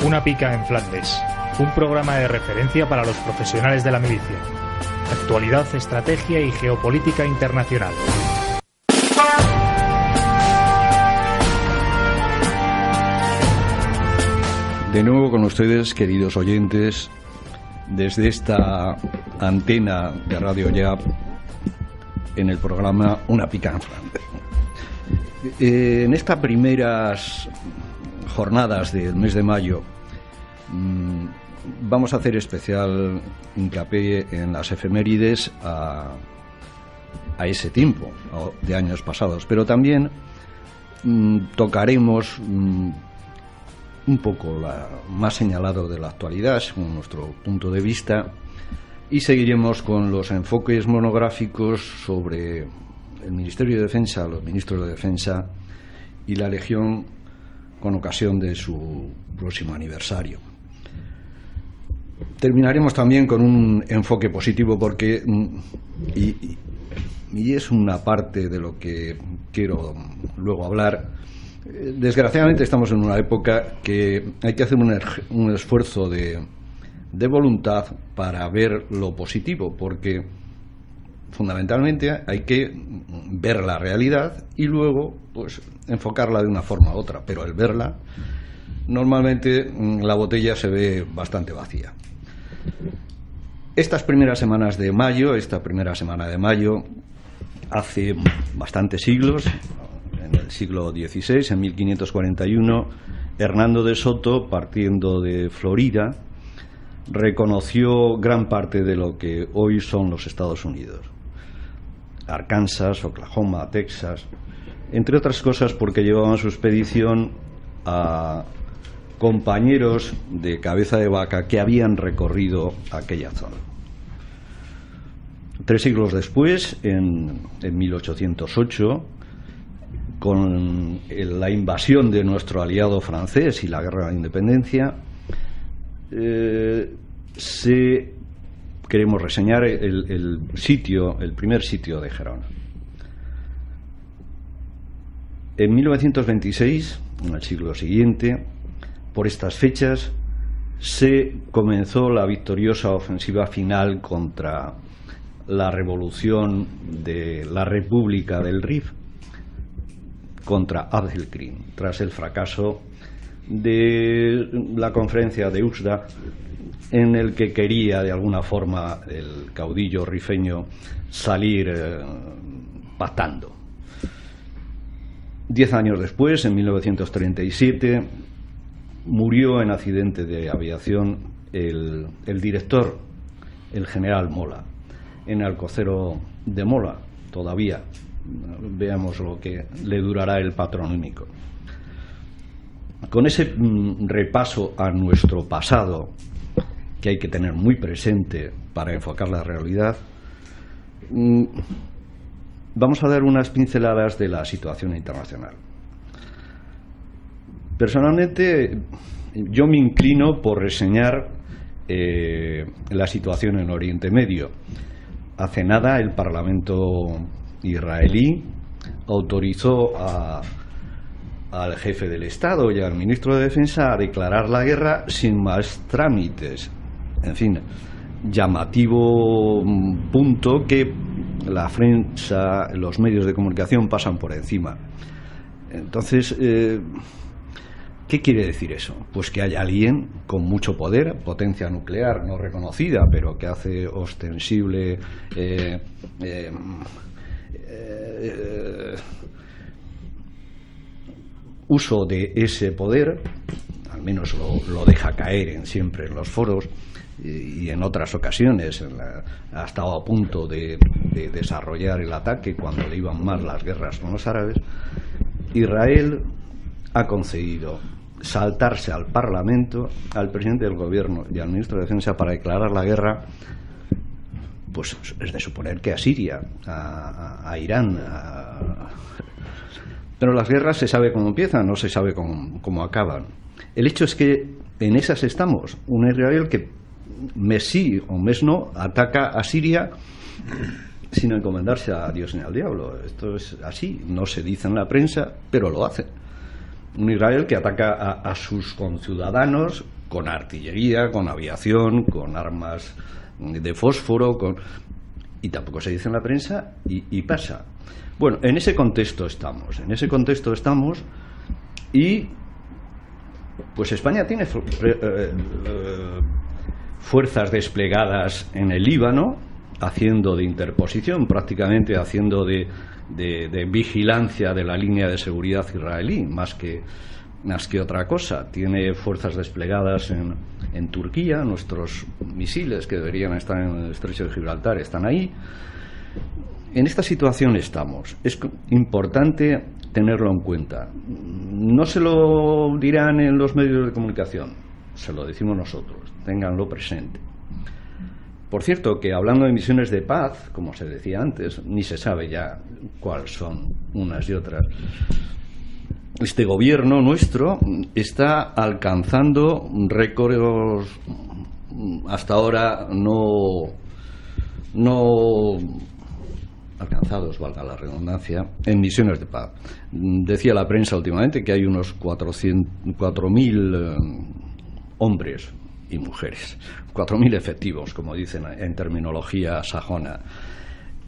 Una pica en Flandes, un programa de referencia para los profesionales de la milicia. Actualidad, estrategia y geopolítica internacional. De nuevo con ustedes, queridos oyentes, desde esta antena de Radio YAP en el programa Una pica en Flandes. En estas primeras jornadas del mes de mayo vamos a hacer especial hincapié en las efemérides a ese tiempo de años pasados, pero también tocaremos un poco más señalado de la actualidad según nuestro punto de vista, y seguiremos con los enfoques monográficos sobre el Ministerio de Defensa, los ministros de Defensa y la Legión con ocasión de su próximo aniversario. Terminaremos también con un enfoque positivo porque, y es una parte de lo que quiero luego hablar, desgraciadamente estamos en una época que hay que hacer un esfuerzo de voluntad para ver lo positivo, porque fundamentalmente hay que ver la realidad y luego pues enfocarla de una forma u otra, pero al verla normalmente la botella se ve bastante vacía. Esta primera semana de mayo, hace bastantes siglos, en el siglo XVI, en 1541, Hernando de Soto, partiendo de Florida, reconoció gran parte de lo que hoy son los Estados Unidos. Arkansas, Oklahoma, Texas, entre otras cosas porque llevaban su expedición a compañeros de cabeza de vaca que habían recorrido aquella zona. 3 siglos después, en 1808, con la invasión de nuestro aliado francés y la guerra de la independencia, queremos reseñar el primer sitio de Gerona. En 1926, en el siglo siguiente, por estas fechas, se comenzó la victoriosa ofensiva final contra la revolución de la República del Rif, contra Abdelkrim, tras el fracaso de la conferencia de Uxda, en el que quería de alguna forma el caudillo rifeño salir pactando. 10 años después, en 1937, murió en accidente de aviación el director, el general Mola, en Alcocero de Mola. Todavía veamos lo que le durará el patronímico. Con ese repaso a nuestro pasado, que hay que tener muy presente para enfocar la realidad, vamos a dar unas pinceladas de la situación internacional. Personalmente, yo me inclino por reseñar la situación en Oriente Medio. Hace nada el Parlamento israelí autorizó al jefe del Estado y al ministro de Defensa a declarar la guerra sin más trámites. En fin, llamativo punto que la prensa, los medios de comunicación pasan por encima. Entonces, ¿qué quiere decir eso? Pues que hay alguien con mucho poder, potencia nuclear no reconocida, pero que hace ostensible uso de ese poder, al menos lo deja caer siempre en los foros, y en otras ocasiones ha estado a punto de desarrollar el ataque cuando le iban mal las guerras con los árabes. Israel ha concedido saltarse al Parlamento, al presidente del gobierno y al ministro de Defensa para declarar la guerra, pues es de suponer que a Siria, a Irán. Pero las guerras se sabe cómo empiezan, no se sabe cómo acaban. El hecho es que en esas estamos. Un Israel que mes sí o mes no ataca a Siria sin encomendarse a Dios ni al diablo. Esto es así, no se dice en la prensa, pero lo hace. Un Israel que ataca a sus conciudadanos con artillería, con aviación, con armas de fósforo, y tampoco se dice en la prensa y pasa. Bueno, en ese contexto estamos, y pues España tiene fuerzas desplegadas en el Líbano, haciendo de interposición, prácticamente haciendo de vigilancia de la línea de seguridad israelí, más que otra cosa. Tiene fuerzas desplegadas en Turquía, nuestros misiles que deberían estar en el estrecho de Gibraltar están ahí. En esta situación estamos. Es importante tenerlo en cuenta. No se lo dirán en los medios de comunicación, se lo decimos nosotros, ténganlo presente. Por cierto, que hablando de misiones de paz, como se decía antes, ni se sabe ya cuáles son unas y otras. Este gobierno nuestro está alcanzando récords hasta ahora no alcanzados, valga la redundancia, en misiones de paz. Decía la prensa últimamente que hay unos 4.000 hombres y mujeres, 4.000 efectivos, como dicen en terminología sajona,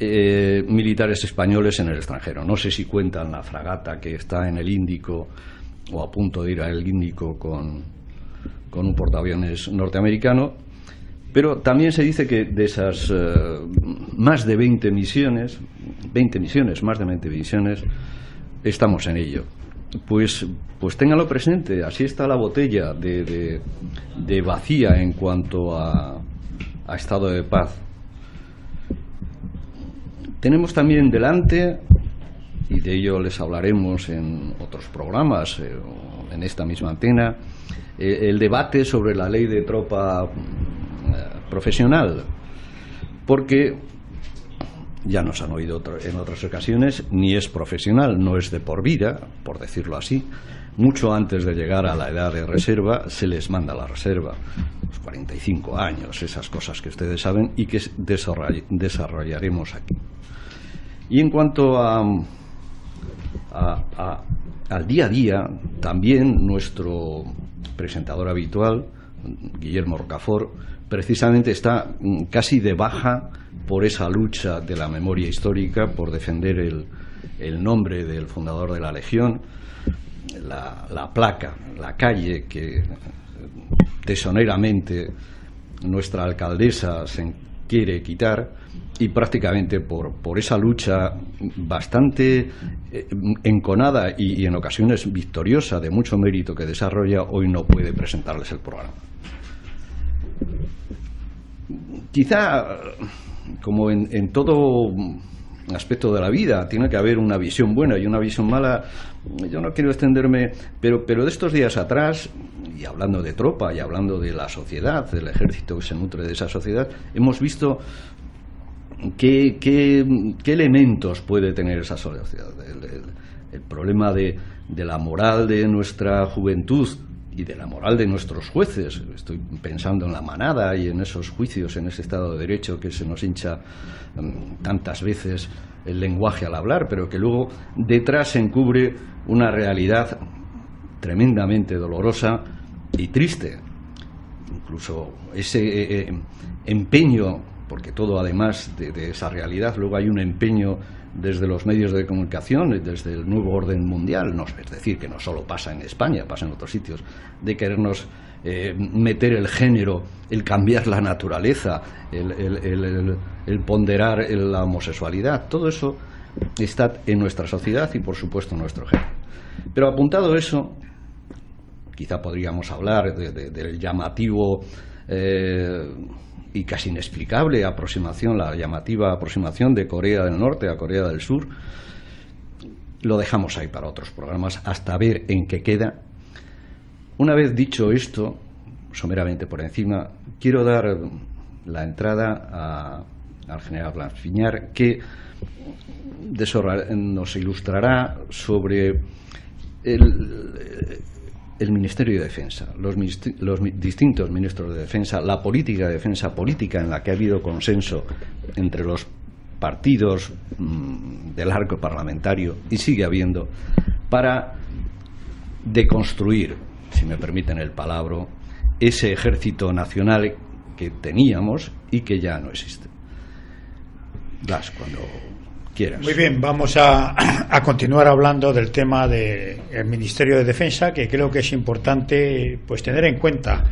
militares españoles en el extranjero. No sé si cuentan la fragata que está en el Índico o a punto de ir al Índico con un portaaviones norteamericano, pero también se dice que de esas más de 20 misiones, estamos en ello. Pues ténganlo presente, así está la botella de vacía en cuanto a estado de paz. Tenemos también delante, y de ello les hablaremos en otros programas, en esta misma antena, el debate sobre la ley de tropa profesional, porque ya nos han oído en otras ocasiones, ni es profesional, no es de por vida, por decirlo así. Mucho antes de llegar a la edad de reserva se les manda la reserva, los 45 años, esas cosas que ustedes saben y que desarrollaremos aquí. Y en cuanto al día a día, también nuestro presentador habitual, Guillermo Rocafort, precisamente está casi de baja por esa lucha de la memoria histórica, por defender el nombre del fundador de la Legión, la placa, la calle que desoneramente nuestra alcaldesa se quiere quitar, y prácticamente por esa lucha bastante enconada y en ocasiones victoriosa, de mucho mérito que desarrolla, hoy no puede presentarles el programa. Quizá, como en todo aspecto de la vida, tiene que haber una visión buena y una visión mala. Yo no quiero extenderme, pero de estos días atrás, y hablando de tropa y hablando de la sociedad, del ejército que se nutre de esa sociedad, hemos visto qué elementos puede tener esa sociedad. El problema de la moral de nuestra juventud y de la moral de nuestros jueces. Estoy pensando en la manada y en esos juicios, en ese Estado de Derecho que se nos hincha tantas veces el lenguaje al hablar, pero que luego detrás se encubre una realidad tremendamente dolorosa y triste. Incluso ese empeño, porque todo además de esa realidad, luego hay un empeño desde los medios de comunicación, desde el nuevo orden mundial, es decir, que no solo pasa en España, pasa en otros sitios, de querernos meter el género, el cambiar la naturaleza, el ponderar la homosexualidad. Todo eso está en nuestra sociedad y por supuesto en nuestro género. Pero apuntado eso, quizá podríamos hablar del llamativo y casi inexplicable la llamativa aproximación de Corea del Norte a Corea del Sur. Lo dejamos ahí para otros programas hasta ver en qué queda. Una vez dicho esto, someramente por encima, quiero dar la entrada al general Blas Piñar, que nos ilustrará sobre el Ministerio de Defensa, los distintos ministros de Defensa, la política de defensa, política en la que ha habido consenso entre los partidos del arco parlamentario, y sigue habiendo, para deconstruir, si me permiten el palabra, ese ejército nacional que teníamos y que ya no existe. Blas, cuando quieras. Muy bien, vamos a continuar hablando del tema del Ministerio de Defensa, que creo que es importante pues tener en cuenta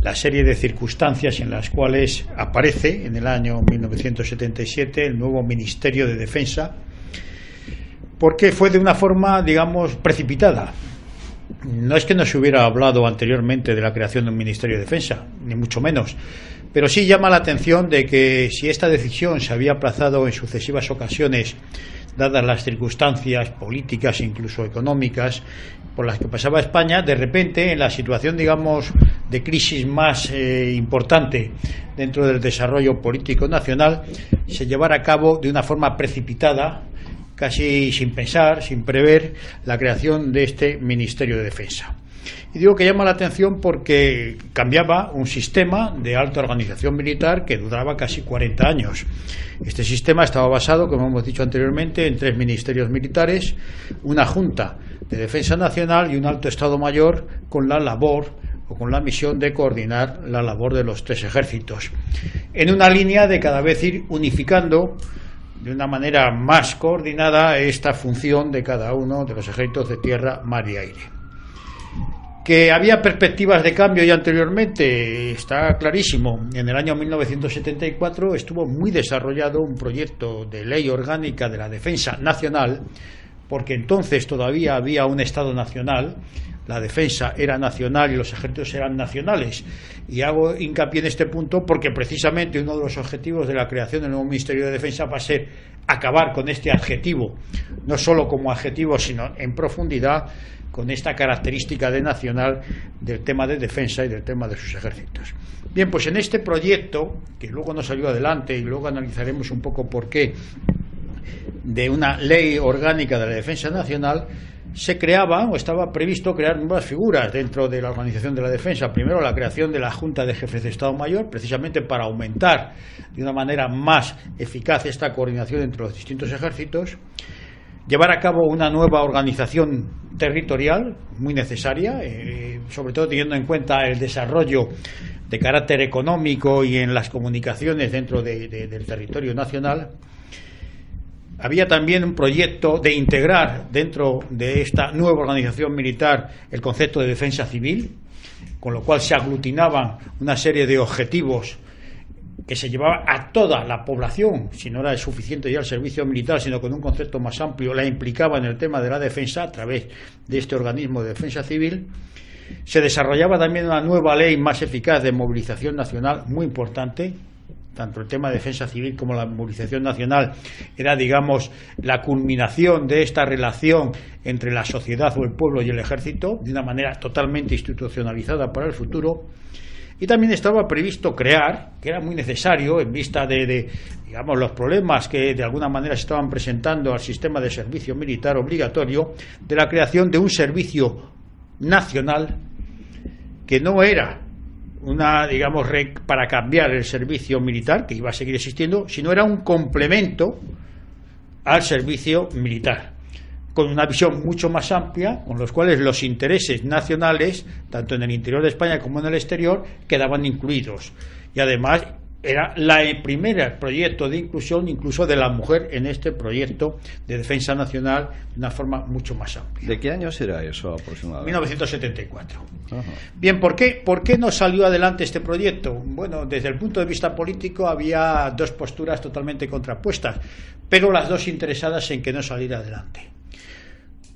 la serie de circunstancias en las cuales aparece en el año 1977 el nuevo Ministerio de Defensa, porque fue de una forma, digamos, precipitada. No es que no se hubiera hablado anteriormente de la creación de un Ministerio de Defensa, ni mucho menos, pero sí llama la atención de que si esta decisión se había aplazado en sucesivas ocasiones, dadas las circunstancias políticas e incluso económicas por las que pasaba España, de repente, en la situación, digamos, de crisis más importante dentro del desarrollo político nacional, se llevara a cabo de una forma precipitada, casi sin pensar, sin prever, la creación de este Ministerio de Defensa. Y digo que llama la atención porque cambiaba un sistema de alta organización militar que duraba casi 40 años. Este sistema estaba basado, como hemos dicho anteriormente, en 3 ministerios militares, una Junta de Defensa Nacional y un Alto Estado Mayor con la labor o con la misión de coordinar la labor de los 3 ejércitos, en una línea de cada vez ir unificando de una manera más coordinada esta función de cada uno de los ejércitos de tierra, mar y aire. Que había perspectivas de cambio ya anteriormente, está clarísimo. En el año 1974 estuvo muy desarrollado un proyecto de ley orgánica de la defensa nacional, porque entonces todavía había un Estado nacional, la defensa era nacional y los ejércitos eran nacionales. Y hago hincapié en este punto porque precisamente uno de los objetivos de la creación del nuevo Ministerio de Defensa va a ser acabar con este adjetivo, no solo como adjetivo, sino en profundidad, con esta característica de nacional del tema de defensa y del tema de sus ejércitos. Bien, pues en este proyecto, que luego no salió adelante y luego analizaremos un poco por qué, de una ley orgánica de la defensa nacional, se creaba o estaba previsto crear nuevas figuras dentro de la organización de la defensa. Primero, la creación de la Junta de Jefes de Estado Mayor, precisamente para aumentar de una manera más eficaz esta coordinación entre los distintos ejércitos. Llevar a cabo una nueva organización territorial muy necesaria, sobre todo teniendo en cuenta el desarrollo de carácter económico y en las comunicaciones dentro del territorio nacional. Había también un proyecto de integrar dentro de esta nueva organización militar el concepto de defensa civil, con lo cual se aglutinaban una serie de objetivos que se llevaba a toda la población, si no era suficiente ya el servicio militar, sino con un concepto más amplio, la implicaba en el tema de la defensa a través de este organismo de defensa civil. Se desarrollaba también una nueva ley más eficaz de movilización nacional, muy importante. Tanto el tema de defensa civil como la movilización nacional era, digamos, la culminación de esta relación entre la sociedad o el pueblo y el ejército, de una manera totalmente institucionalizada para el futuro. Y también estaba previsto crear, que era muy necesario en vista de digamos, los problemas que de alguna manera se estaban presentando al sistema de servicio militar obligatorio, de la creación de un servicio nacional que no era una, digamos, para cambiar el servicio militar, que iba a seguir existiendo, sino era un complemento al servicio militar, con una visión mucho más amplia, con los cuales los intereses nacionales, tanto en el interior de España como en el exterior, quedaban incluidos. Y además era el primer proyecto de inclusión incluso de la mujer en este proyecto de defensa nacional de una forma mucho más amplia. ¿De qué años era eso aproximadamente? 1974. Ajá. Bien, ¿por qué no salió adelante este proyecto? Bueno, desde el punto de vista político había 2 posturas totalmente contrapuestas, pero las 2 interesadas en que no saliera adelante.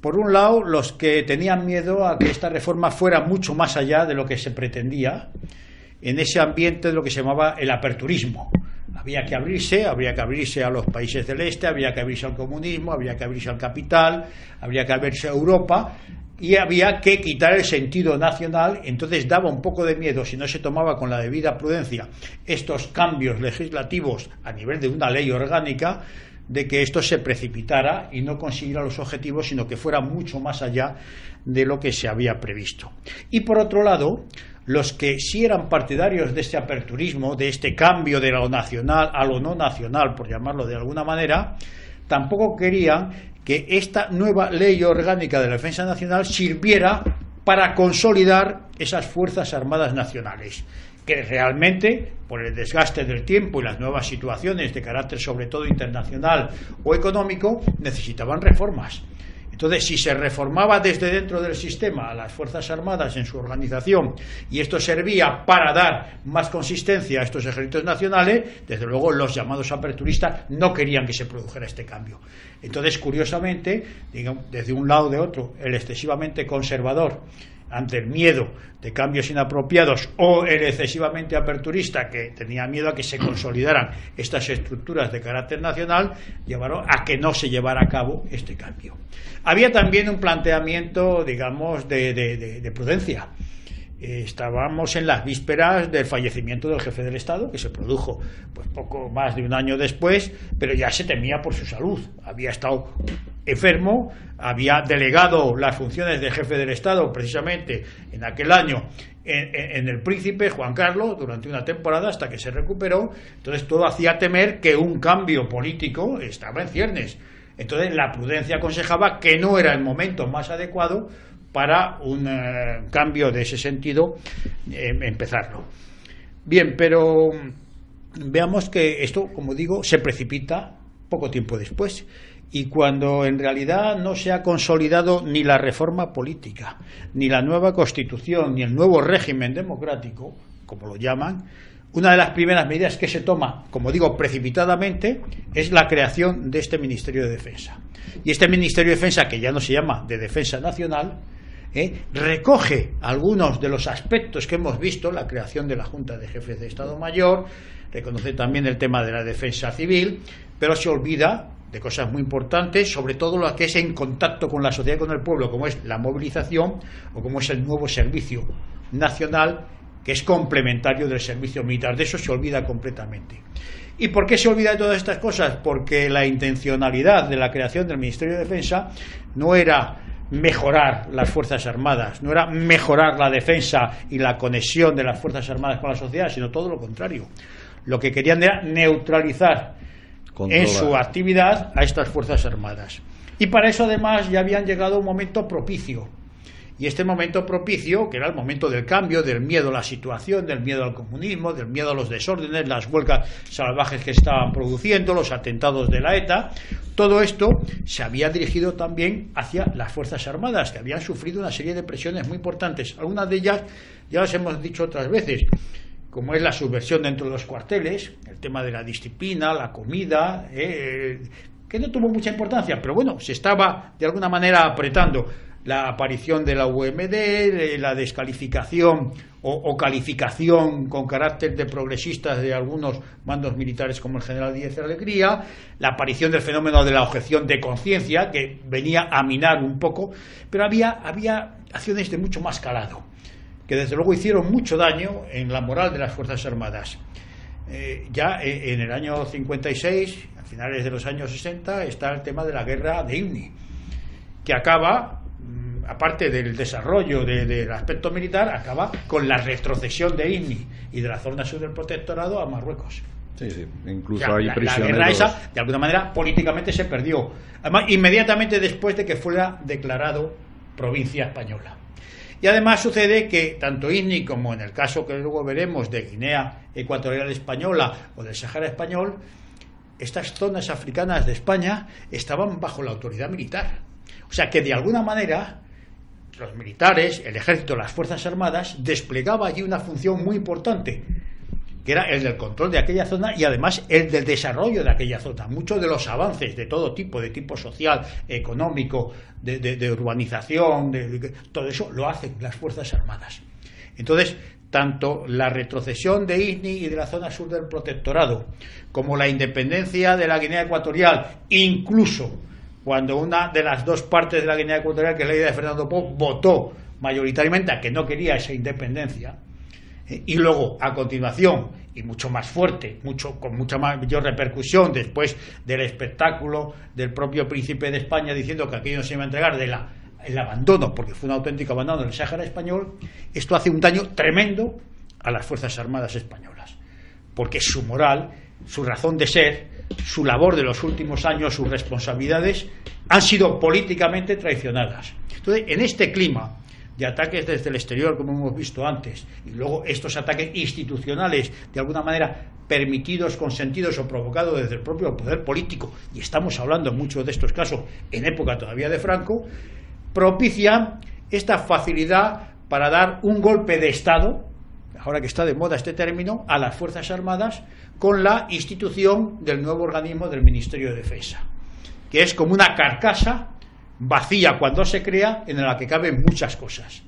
Por un lado, los que tenían miedo a que esta reforma fuera mucho más allá de lo que se pretendía, en ese ambiente de lo que se llamaba el aperturismo. Habría que abrirse a los países del este, habría que abrirse al comunismo, habría que abrirse al capital, habría que abrirse a Europa, y había que quitar el sentido nacional. Entonces daba un poco de miedo, si no se tomaba con la debida prudencia estos cambios legislativos a nivel de una ley orgánica, de que esto se precipitara y no consiguiera los objetivos, sino que fuera mucho más allá de lo que se había previsto. Y por otro lado, los que sí eran partidarios de este aperturismo, de este cambio de lo nacional a lo no nacional, por llamarlo de alguna manera, tampoco querían que esta nueva ley orgánica de la defensa nacional sirviera para consolidar esas Fuerzas Armadas nacionales, que realmente, por el desgaste del tiempo y las nuevas situaciones de carácter sobre todo internacional o económico, necesitaban reformas. Entonces, si se reformaba desde dentro del sistema a las Fuerzas Armadas en su organización y esto servía para dar más consistencia a estos ejércitos nacionales, desde luego los llamados aperturistas no querían que se produjera este cambio. Entonces, curiosamente, digamos, desde un lado o de otro, el excesivamente conservador ante el miedo de cambios inapropiados o el excesivamente aperturista que tenía miedo a que se consolidaran estas estructuras de carácter nacional, llevaron a que no se llevara a cabo este cambio. Había también un planteamiento, digamos, de prudencia. Estábamos en las vísperas del fallecimiento del jefe del Estado, que se produjo pues poco más de un año después, pero ya se temía por su salud. Había estado enfermo, había delegado las funciones de jefe del Estado precisamente en aquel año en el príncipe Juan Carlos durante una temporada hasta que se recuperó. Entonces todo hacía temer que un cambio político estaba en ciernes. Entonces la prudencia aconsejaba que no era el momento más adecuado para un cambio de ese sentido, empezarlo. Bien, pero veamos que esto, como digo, se precipita poco tiempo después, y cuando en realidad no se ha consolidado ni la reforma política, ni la nueva Constitución, ni el nuevo régimen democrático, como lo llaman, una de las primeras medidas que se toma, como digo, precipitadamente, es la creación de este Ministerio de Defensa. Y este Ministerio de Defensa, que ya no se llama de Defensa Nacional, recoge algunos de los aspectos que hemos visto, la creación de la Junta de Jefes de Estado Mayor, reconoce también el tema de la defensa civil, pero se olvida de cosas muy importantes, sobre todo lo que es en contacto con la sociedad y con el pueblo, como es la movilización o como es el nuevo servicio nacional, que es complementario del servicio militar. De eso se olvida completamente. ¿Y por qué se olvida de todas estas cosas? Porque la intencionalidad de la creación del Ministerio de Defensa no era mejorar las Fuerzas Armadas, no era mejorar la defensa y la conexión de las Fuerzas Armadas con la sociedad, sino todo lo contrario. Lo que querían era neutralizar en su actividad a estas Fuerzas Armadas. Y para eso además ya habían llegado a un momento propicio. Y este momento propicio, que era el momento del cambio, del miedo a la situación, del miedo al comunismo, del miedo a los desórdenes, las huelgas salvajes que estaban produciendo, los atentados de la ETA, todo esto se había dirigido también hacia las Fuerzas Armadas, que habían sufrido una serie de presiones muy importantes. Algunas de ellas ya las hemos dicho otras veces, como es la subversión dentro de los cuarteles, el tema de la disciplina, la comida, que no tuvo mucha importancia, pero bueno, se estaba de alguna manera apretando. La aparición de la UMD, la descalificación o calificación con carácter de progresistas de algunos mandos militares como el general Díez de Alegría, la aparición del fenómeno de la objeción de conciencia, que venía a minar un poco, pero había acciones de mucho más calado, que desde luego hicieron mucho daño en la moral de las Fuerzas Armadas. Ya en el año 56, a finales de los años 60, está el tema de la guerra de INI, que acaba, aparte del desarrollo del aspecto militar, acaba con la retrocesión de INI y de la zona sur del protectorado a Marruecos. Sí, sí, incluso o sea, hay prisioneros. La guerra esa, de alguna manera, políticamente se perdió. Además, inmediatamente después de que fuera declarado provincia española. Y además sucede que tanto INI como en el caso que luego veremos de Guinea Ecuatorial Española o del Sáhara Español, estas zonas africanas de España estaban bajo la autoridad militar. O sea que de alguna manera los militares, el ejército, las Fuerzas Armadas, desplegaba allí una función muy importante, que era el del control de aquella zona y además el del desarrollo de aquella zona. Muchos de los avances de todo tipo, de tipo social, económico, de urbanización, todo eso lo hacen las Fuerzas Armadas. Entonces, tanto la retrocesión de INI y de la zona sur del protectorado, como la independencia de la Guinea Ecuatorial, incluso cuando una de las dos partes de la Guinea Ecuatorial, que es la idea de Fernando Poo, votó mayoritariamente a que no quería esa independencia, y luego a continuación, y mucho más fuerte, con mucha mayor repercusión después del espectáculo del propio príncipe de España diciendo que aquello no se iba a entregar, el abandono, porque fue un auténtico abandono del Sáhara español, esto hace un daño tremendo a las Fuerzas Armadas españolas, porque su moral, su razón de ser, su labor de los últimos años, sus responsabilidades han sido políticamente traicionadas. Entonces, en este clima de ataques desde el exterior, como hemos visto antes, y luego estos ataques institucionales, de alguna manera permitidos, consentidos o provocados desde el propio poder político, y estamos hablando en muchos de estos casos en época todavía de Franco, propician esta facilidad para dar un golpe de Estado, ahora que está de moda este término, a las Fuerzas Armadas con la institución del nuevo organismo del Ministerio de Defensa, que es como una carcasa vacía cuando se crea, en la que caben muchas cosas.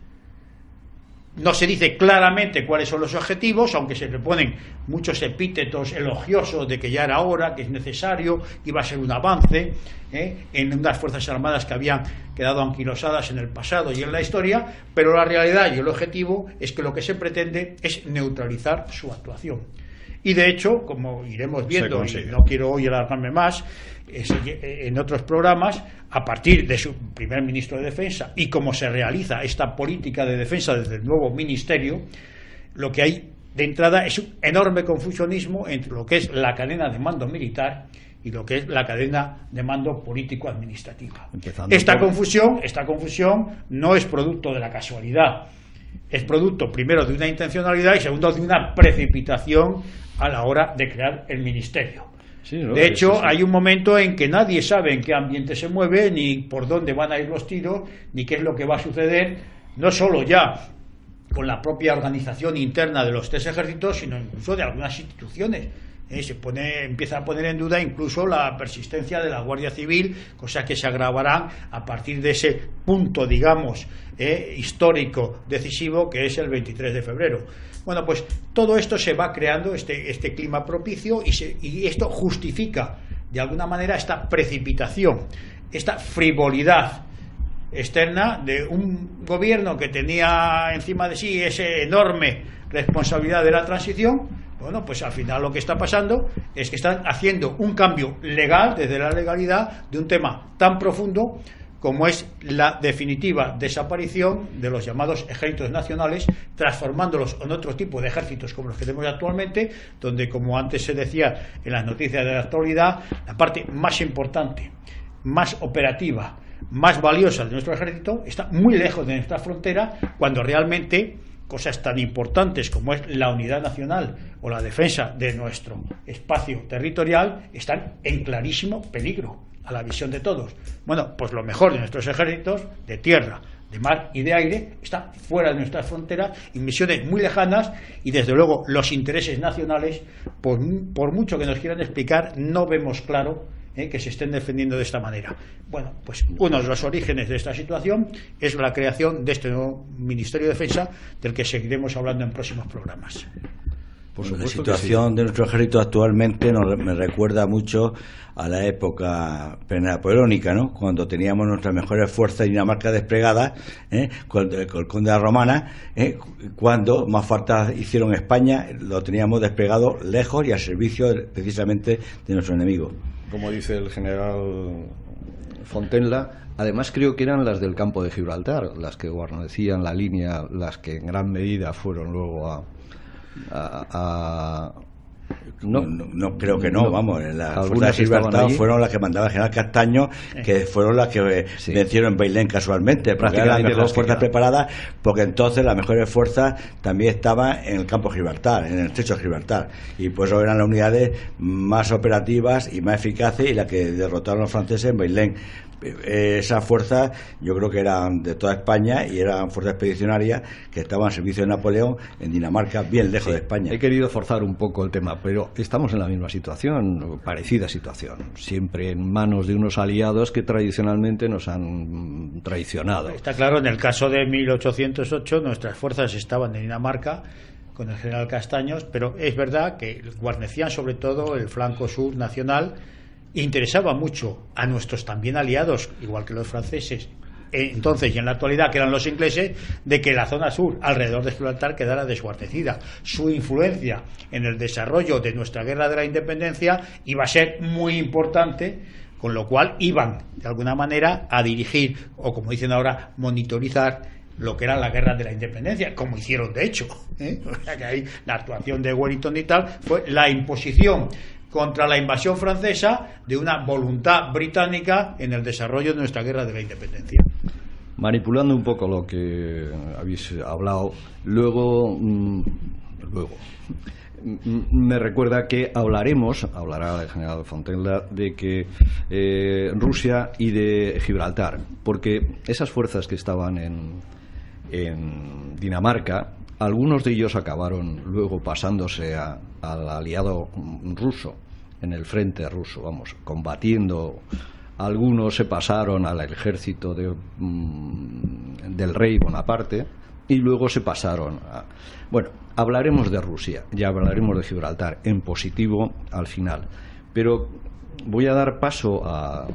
No se dice claramente cuáles son los objetivos, aunque se le ponen muchos epítetos elogiosos de que ya era hora, que es necesario, que iba a ser un avance en unas Fuerzas Armadas que habían quedado anquilosadas en el pasado y en la historia, pero la realidad y el objetivo es que lo que se pretende es neutralizar su actuación. Y de hecho, como iremos viendo, y no quiero hoy alargarme más, en otros programas, a partir de su primer ministro de Defensa y cómo se realiza esta política de defensa desde el nuevo ministerio, lo que hay de entrada es un enorme confusionismo entre lo que es la cadena de mando militar y lo que es la cadena de mando político-administrativa. Esta confusión no es producto de la casualidad, es producto primero de una intencionalidad y segundo de una precipitación a la hora de crear el ministerio. Sí, ¿no? De hecho, hay un momento en que nadie sabe en qué ambiente se mueve, ni por dónde van a ir los tiros, ni qué es lo que va a suceder, no solo ya con la propia organización interna de los tres ejércitos, sino incluso de algunas instituciones. Empieza a poner en duda incluso la persistencia de la Guardia Civil, cosa que se agravará a partir de ese punto, digamos, histórico decisivo que es el 23 de febrero. Bueno, pues todo esto se va creando, este clima propicio, y esto justifica de alguna manera esta precipitación, esta frivolidad externa de un gobierno que tenía encima de sí esa enorme responsabilidad de la transición. Bueno, pues al final lo que está pasando es que están haciendo un cambio legal, desde la legalidad, de un tema tan profundo como es la definitiva desaparición de los llamados ejércitos nacionales, transformándolos en otro tipo de ejércitos como los que tenemos actualmente, donde, como antes se decía en las noticias de la actualidad, la parte más importante, más operativa, más valiosa de nuestro ejército está muy lejos de nuestra frontera, cuando realmente cosas tan importantes como es la unidad nacional o la defensa de nuestro espacio territorial están en clarísimo peligro a la visión de todos. Bueno, pues lo mejor de nuestros ejércitos, de tierra, de mar y de aire, está fuera de nuestras fronteras, en misiones muy lejanas, y desde luego los intereses nacionales, por mucho que nos quieran explicar, no vemos claro que se estén defendiendo de esta manera. Bueno, pues uno de los orígenes de esta situación es la creación de este nuevo Ministerio de Defensa, del que seguiremos hablando en próximos programas. La situación de nuestro ejército actualmente me recuerda mucho a la época prenapoleónica, ¿no? Cuando teníamos nuestras mejores fuerzas de Dinamarca desplegadas, con el conde de la Romana, cuando más falta hicieron España, lo teníamos desplegado lejos y al servicio precisamente de nuestro enemigo. Como dice el general Fontenla, además creo que eran las del campo de Gibraltar, las que guarnecían la línea, las que en gran medida fueron luego no creo que no, vamos, las fuerzas de Gibraltar fueron las que mandaba el general Castaño, que fueron las que vencieron en Bailén casualmente, porque eran las mejores fuerzas preparadas, porque entonces las mejores fuerzas también estaban en el campo de Gibraltar, en el estrecho de Gibraltar, y pues eso eran las unidades más operativas y más eficaces, y las que derrotaron a los franceses en Bailén. Esas fuerzas yo creo que eran de toda España y eran fuerzas expedicionarias que estaban al servicio de Napoleón en Dinamarca, bien lejos de España. He querido forzar un poco el tema, pero estamos en la misma situación, parecida situación, siempre en manos de unos aliados que tradicionalmente nos han traicionado. Está claro, en el caso de 1808 nuestras fuerzas estaban en Dinamarca con el general Castaños, pero es verdad que guarnecían sobre todo el flanco sur nacional. Interesaba mucho a nuestros también aliados, igual que los franceses entonces y en la actualidad, que eran los ingleses, de que la zona sur alrededor de Gibraltar quedara desguarnecida. Su influencia en el desarrollo de nuestra guerra de la independencia iba a ser muy importante, con lo cual iban de alguna manera a dirigir, o como dicen ahora, monitorizar lo que era la guerra de la independencia, como hicieron de hecho, O sea que ahí la actuación de Wellington y tal fue la imposición contra la invasión francesa de una voluntad británica en el desarrollo de nuestra guerra de la independencia. manipulando un poco lo que habéis hablado, luego me recuerda que hablará el general Fontella de que Rusia y de Gibraltar, porque esas fuerzas que estaban en Dinamarca, algunos de ellos acabaron luego pasándose al aliado ruso, en el frente ruso, combatiendo. Algunos se pasaron al ejército del rey Bonaparte y luego se pasaron a... Bueno, hablaremos de Rusia, ya hablaremos de Gibraltar en positivo al final, pero voy a dar paso al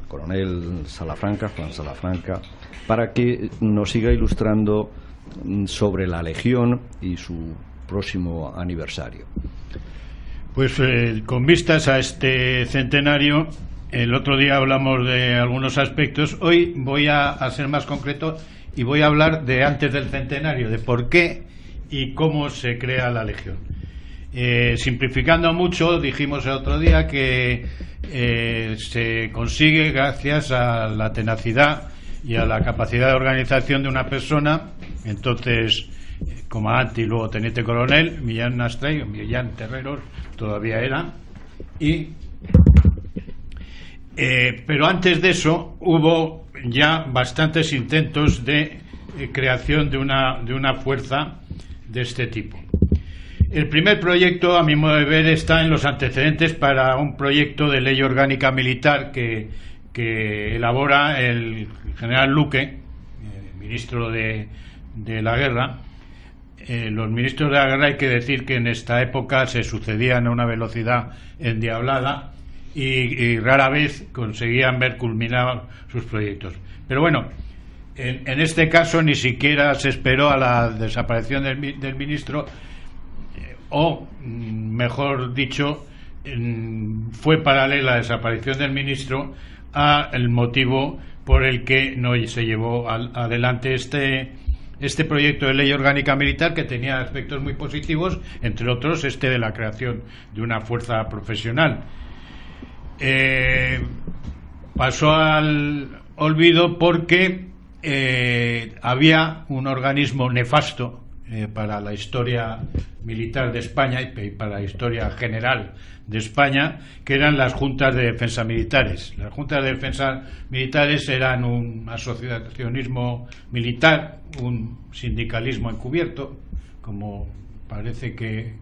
coronel Salafranca, Juan Salafranca, para que nos siga ilustrando sobre la Legión y su próximo aniversario. Pues con vistas a este centenario, el otro día hablamos de algunos aspectos, hoy voy a ser más concreto y voy a hablar de antes del centenario, de por qué y cómo se crea la Legión. Simplificando mucho, dijimos el otro día que se consigue gracias a la tenacidad y a la capacidad de organización de una persona. Entonces, comandante y luego teniente coronel, Millán Nastray, Millán Terreros, todavía era, pero antes de eso hubo ya bastantes intentos de creación de una fuerza de este tipo. El primer proyecto, a mi modo de ver, está en los antecedentes para un proyecto de ley orgánica militar que elabora el general Luque, ministro de la guerra. Los ministros de la guerra, hay que decir que en esta época se sucedían a una velocidad endiablada y rara vez conseguían ver culminados sus proyectos. Pero bueno, en este caso ni siquiera se esperó a la desaparición del ministro, o mejor dicho, fue paralela la desaparición del ministro al motivo por el que no se llevó adelante este proyecto de ley orgánica militar, que tenía aspectos muy positivos, entre otros de la creación de una fuerza profesional. Pasó al olvido porque había un organismo nefasto para la historia militar de España y para la historia general de España, que eran las juntas de defensa militares. Las juntas de defensa militares eran un asociacionismo militar, un sindicalismo encubierto, como parece que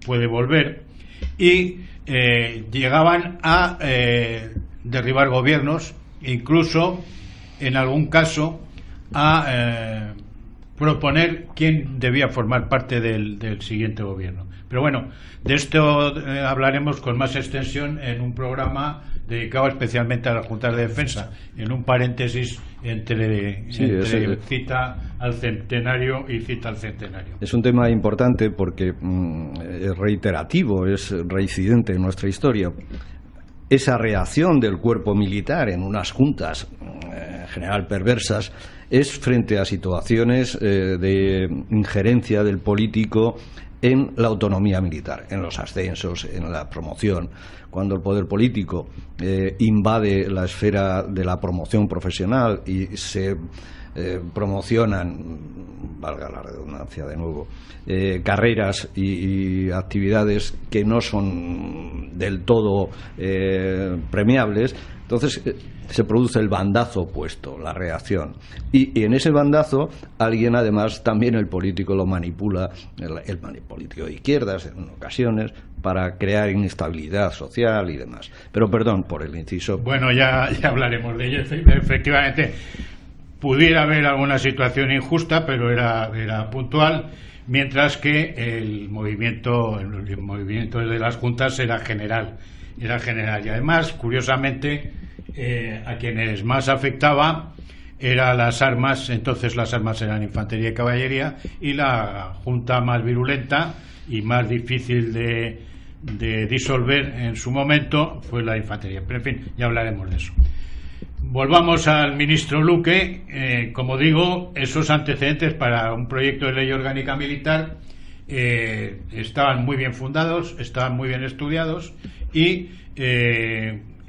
puede volver, y llegaban a derribar gobiernos, incluso en algún caso a proponer quién debía formar parte del siguiente gobierno. Pero bueno, de esto hablaremos con más extensión en un programa dedicado especialmente a las juntas de defensa, en un paréntesis entre cita al centenario y cita al centenario. Es un tema importante porque es reiterativo, es reincidente en nuestra historia. Esa reacción del cuerpo militar en unas juntas en general perversas es frente a situaciones de injerencia del político en la autonomía militar, en los ascensos, en la promoción. Cuando el poder político invade la esfera de la promoción profesional y se promocionan, valga la redundancia de nuevo, carreras y actividades que no son del todo premiables, entonces se produce el bandazo opuesto, la reacción. Y en ese bandazo alguien, además, también el político lo manipula, el político de izquierdas en ocasiones, para crear inestabilidad social y demás. Pero perdón por el inciso. Bueno, ya hablaremos de ello. Efectivamente, pudiera haber alguna situación injusta, pero era puntual, mientras que el movimiento de las juntas era general. Y además, curiosamente, a quienes más afectaba eran las armas. Entonces las armas eran infantería y caballería, y la junta más virulenta y más difícil de disolver en su momento fue la infantería. Pero en fin, ya hablaremos de eso. Volvamos al ministro Luque. Como digo, esos antecedentes para un proyecto de ley orgánica militar estaban muy bien fundados, estaban muy bien estudiados y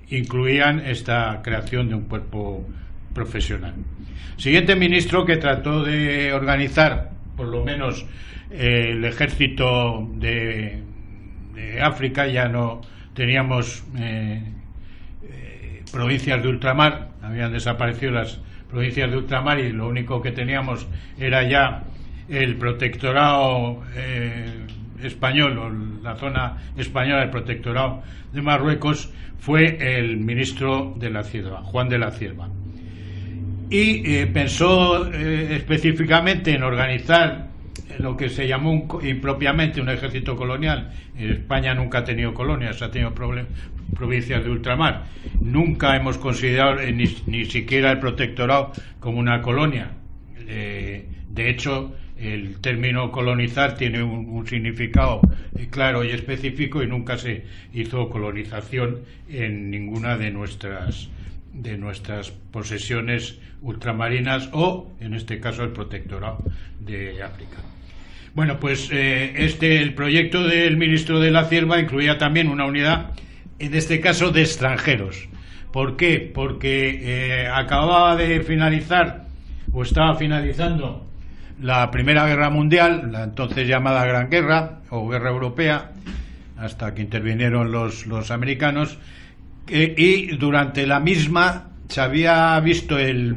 incluían esta creación de un cuerpo profesional. Siguiente ministro que trató de organizar, por lo menos, el ejército de África. Ya no teníamos provincias de ultramar, habían desaparecido las provincias de ultramar y lo único que teníamos era ya el protectorado español, o la zona española, el protectorado de Marruecos. Fue el ministro de la Cierva, Juan de la Cierva, y pensó específicamente en organizar lo que se llamó impropiamente un ejército colonial. España nunca ha tenido colonias, ha tenido provincias de ultramar. Nunca hemos considerado ni siquiera el protectorado como una colonia. De hecho, el término colonizar tiene un significado claro y específico, y nunca se hizo colonización en ninguna de nuestras posesiones ultramarinas, o en este caso el protectorado de África. Bueno, pues el proyecto del ministro de la Cierva incluía también una unidad, en este caso de extranjeros. ¿Por qué? Porque acababa de finalizar, o estaba finalizando, la Primera Guerra Mundial, la entonces llamada Gran Guerra o Guerra Europea, hasta que intervinieron los americanos, y durante la misma se había visto la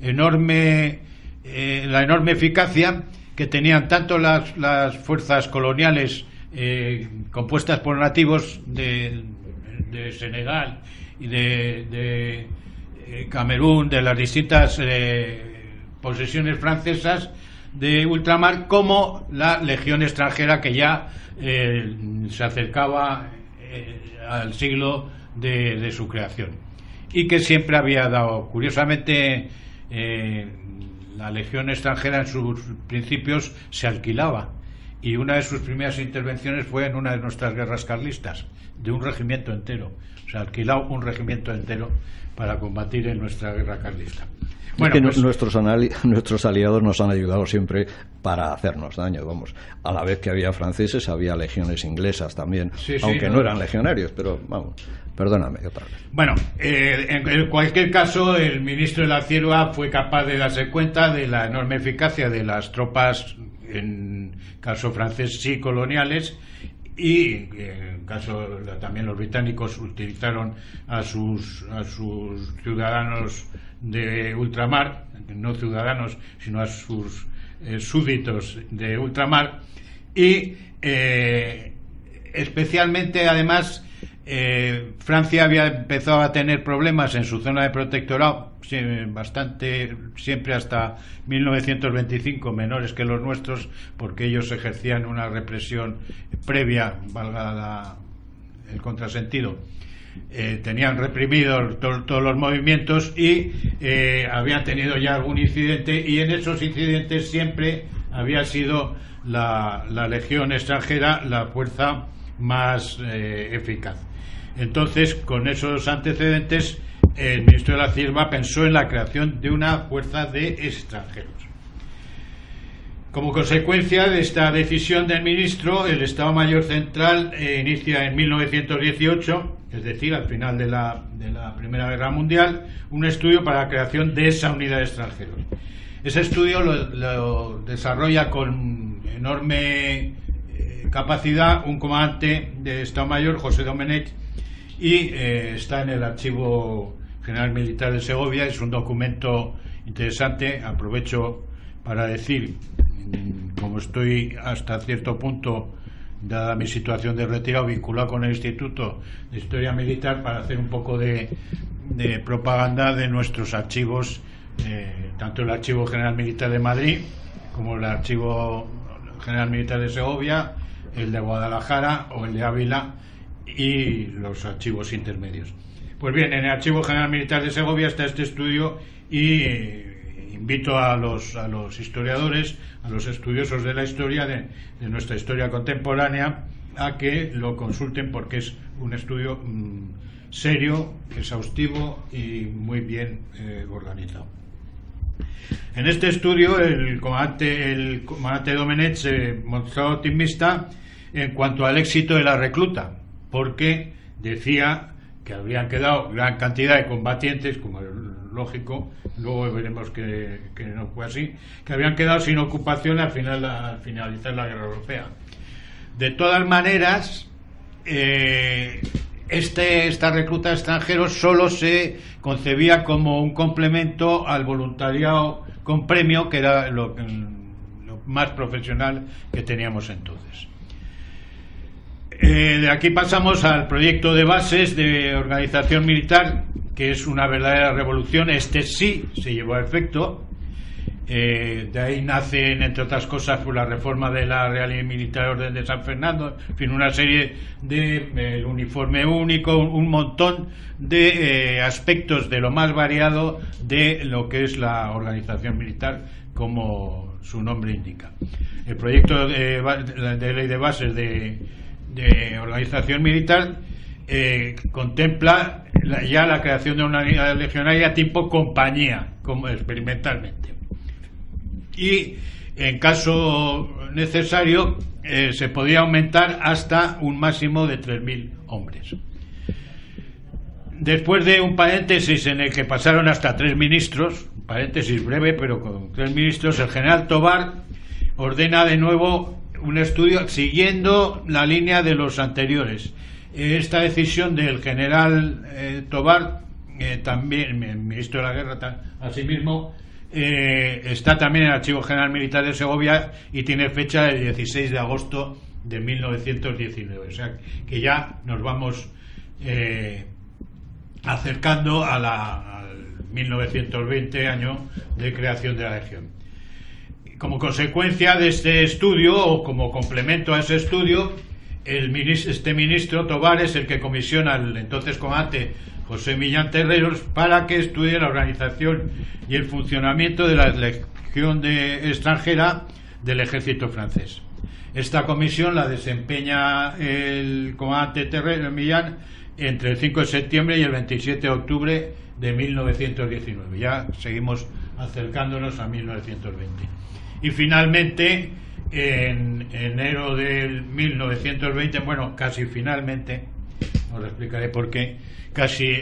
enorme eficacia que tenían tanto las fuerzas coloniales compuestas por nativos de Senegal y de Camerún, de las distintas posesiones francesas de ultramar, como la legión extranjera, que ya se acercaba al siglo de su creación, y que siempre había dado, curiosamente, la legión extranjera en sus principios se alquilaba, y una de sus primeras intervenciones fue en una de nuestras guerras carlistas, de un regimiento entero. Se alquiló un regimiento entero para combatir en nuestra guerra carlista. Bueno, es que pues nuestros aliados nos han ayudado siempre para hacernos daño, vamos. A la vez que había franceses, había legiones inglesas también, aunque no eran legionarios, pero vamos, perdóname otra vez. Bueno, en cualquier caso, el ministro de la Cierva fue capaz de darse cuenta de la enorme eficacia de las tropas, en caso francés sí coloniales, y en caso también los británicos utilizaron a sus ciudadanos de ultramar, no ciudadanos, sino a sus súbditos de ultramar, y especialmente, además, Francia había empezado a tener problemas en su zona de protectorado, siempre hasta 1925, menores que los nuestros, porque ellos ejercían una represión previa, valga el contrasentido. Tenían reprimidos todos los movimientos, y habían tenido ya algún incidente, y en esos incidentes siempre había sido la legión extranjera la fuerza más eficaz. Entonces, con esos antecedentes, el ministro de la Cierva pensó en la creación de una fuerza de extranjeros. Como consecuencia de esta decisión del ministro, el Estado Mayor Central inicia en 1918, es decir, al final de la Primera Guerra Mundial, un estudio para la creación de esa unidad de extranjeros. Ese estudio lo desarrolla con enorme capacidad un comandante de Estado Mayor, José Domenech, y está en el Archivo General Militar de Segovia. Es un documento interesante. Aprovecho para decir, como estoy hasta cierto punto, dada mi situación de retirado, vinculado con el Instituto de Historia Militar, para hacer un poco de propaganda de nuestros archivos, tanto el Archivo General Militar de Madrid como el Archivo General Militar de Segovia, el de Guadalajara o el de Ávila, y los archivos intermedios. Pues bien, en el Archivo General Militar de Segovia está este estudio, y invito a los historiadores, a los estudiosos de la historia, de nuestra historia contemporánea, a que lo consulten, porque es un estudio serio, exhaustivo y muy bien organizado. En este estudio el comandante Domenech se mostró optimista en cuanto al éxito de la recluta, porque decía que habrían quedado gran cantidad de combatientes, como lógico, luego veremos que no fue así, que habían quedado sin ocupación al finalizar la Guerra Europea. De todas maneras, esta recluta de extranjeros solo se concebía como un complemento al voluntariado con premio, que era lo más profesional que teníamos entonces. De aquí pasamos al proyecto de bases de organización militar, que es una verdadera revolución. Este sí se llevó a efecto. De ahí nacen, entre otras cosas, pues la reforma de la Real y Militar Orden de San Fernando, en fin, una serie de uniforme único, un montón de aspectos de lo más variado de lo que es la organización militar, como su nombre indica. El proyecto de ley de bases de organización militar contempla ya la creación de una unidad legionaria tipo compañía, como experimentalmente. Y en caso necesario se podía aumentar hasta un máximo de 3.000 hombres. Después de un paréntesis en el que pasaron hasta 3 ministros, paréntesis breve pero con 3 ministros, el general Tobar ordena de nuevo un estudio siguiendo la línea de los anteriores. Esta decisión del general Tobar, también ministro de la Guerra, asimismo, está también en el Archivo General Militar de Segovia y tiene fecha del 16 de agosto de 1919. O sea que ya nos vamos acercando al 1920, año de creación de la Legión. Como consecuencia de este estudio, o como complemento a ese estudio, este ministro Tobar es el que comisiona al entonces comandante José Millán Terreros para que estudie la organización y el funcionamiento de la Legión extranjera del ejército francés. Esta comisión la desempeña el comandante Terreros Millán entre el 5 de septiembre y el 27 de octubre de 1919. Ya seguimos acercándonos a 1920. Y finalmente, en enero del 1920, bueno, casi finalmente, os explicaré por qué, casi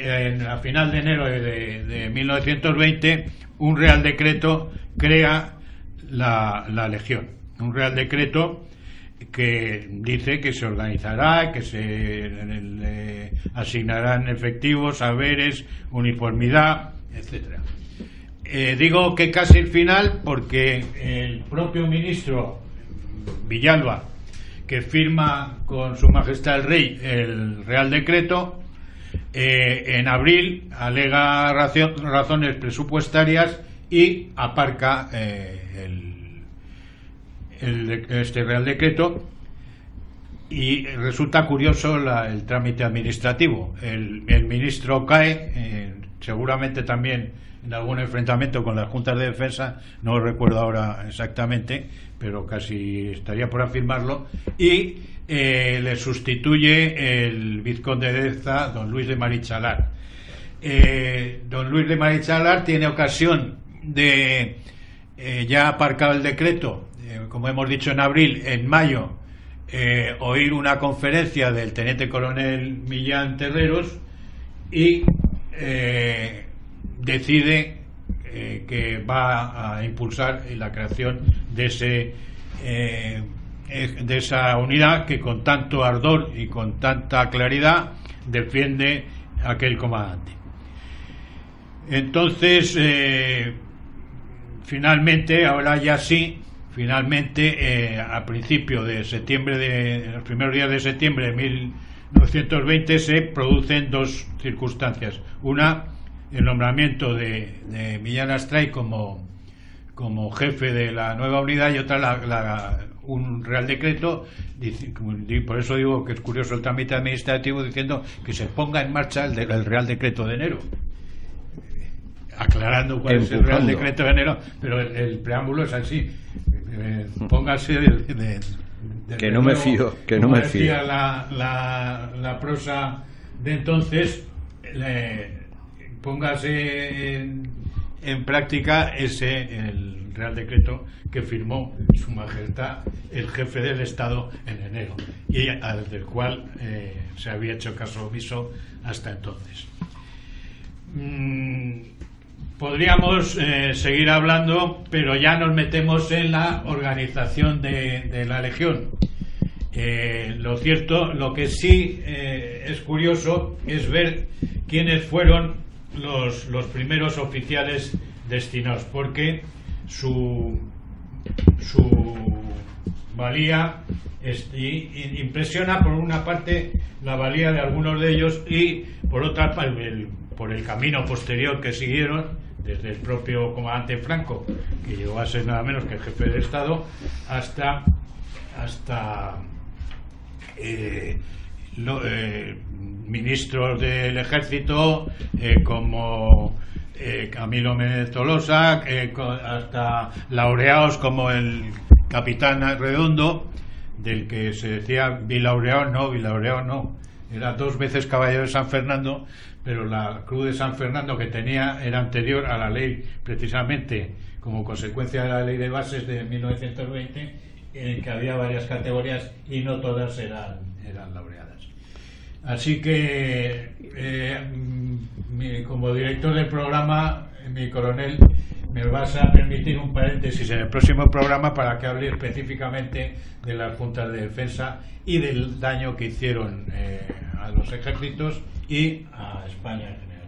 a final de enero de 1920, un Real Decreto crea la Legión. Un Real Decreto que dice que se organizará, que se le asignarán efectivos, saberes, uniformidad, etcétera. Digo que casi el final porque el propio ministro Villalba, que firma con Su Majestad el Rey el Real Decreto, en abril alega razones presupuestarias y aparca este Real Decreto, y resulta curioso el trámite administrativo. El ministro cae, seguramente también en algún enfrentamiento con las juntas de defensa, no recuerdo ahora exactamente, pero casi estaría por afirmarlo, y le sustituye el vizconde de Deza, don Luis de Marichalar. Don Luis de Marichalar tiene ocasión de, ya aparcado el decreto, como hemos dicho en abril, en mayo, oír una conferencia del teniente coronel Millán Terreros y decide que va a impulsar la creación de esa unidad que con tanto ardor y con tanta claridad defiende aquel comandante. Entonces, finalmente, ahora ya sí, finalmente, a principio de septiembre, los primeros días de septiembre de 1920, se producen dos circunstancias. Una, el nombramiento de Millán Astray como jefe de la nueva unidad, y otra un Real Decreto, por eso digo que es curioso el trámite administrativo, diciendo que se ponga en marcha el Real Decreto de enero, aclarando cuál es el Real Decreto de enero, pero el preámbulo es así. Póngase que no me fío, que no me fío. La prosa de entonces, póngase en práctica el Real Decreto que firmó Su Majestad el jefe del Estado en enero, y del cual se había hecho caso omiso hasta entonces. podríamos seguir hablando, pero ya nos metemos en la organización de la Legión. Lo cierto, lo que sí es curioso es ver quiénes fueron los primeros oficiales destinados, porque su valía impresiona por una parte la valía de algunos de ellos y por otra por el camino posterior que siguieron, desde el propio comandante Franco, que llegó a ser nada menos que el jefe de Estado, hasta ministros del ejército como Camilo Méndez Tolosa, hasta laureados como el capitán Redondo, del que se decía Vilaureado no, era 2 veces caballero de San Fernando, pero la cruz de San Fernando que tenía era anterior a la ley, precisamente como consecuencia de la ley de bases de 1920, en que había varias categorías y no todas eran laureadas. Así que como director del programa, mi coronel, me vas a permitir un paréntesis en el próximo programa para que hable específicamente de las juntas de defensa y del daño que hicieron a los ejércitos y a España en general.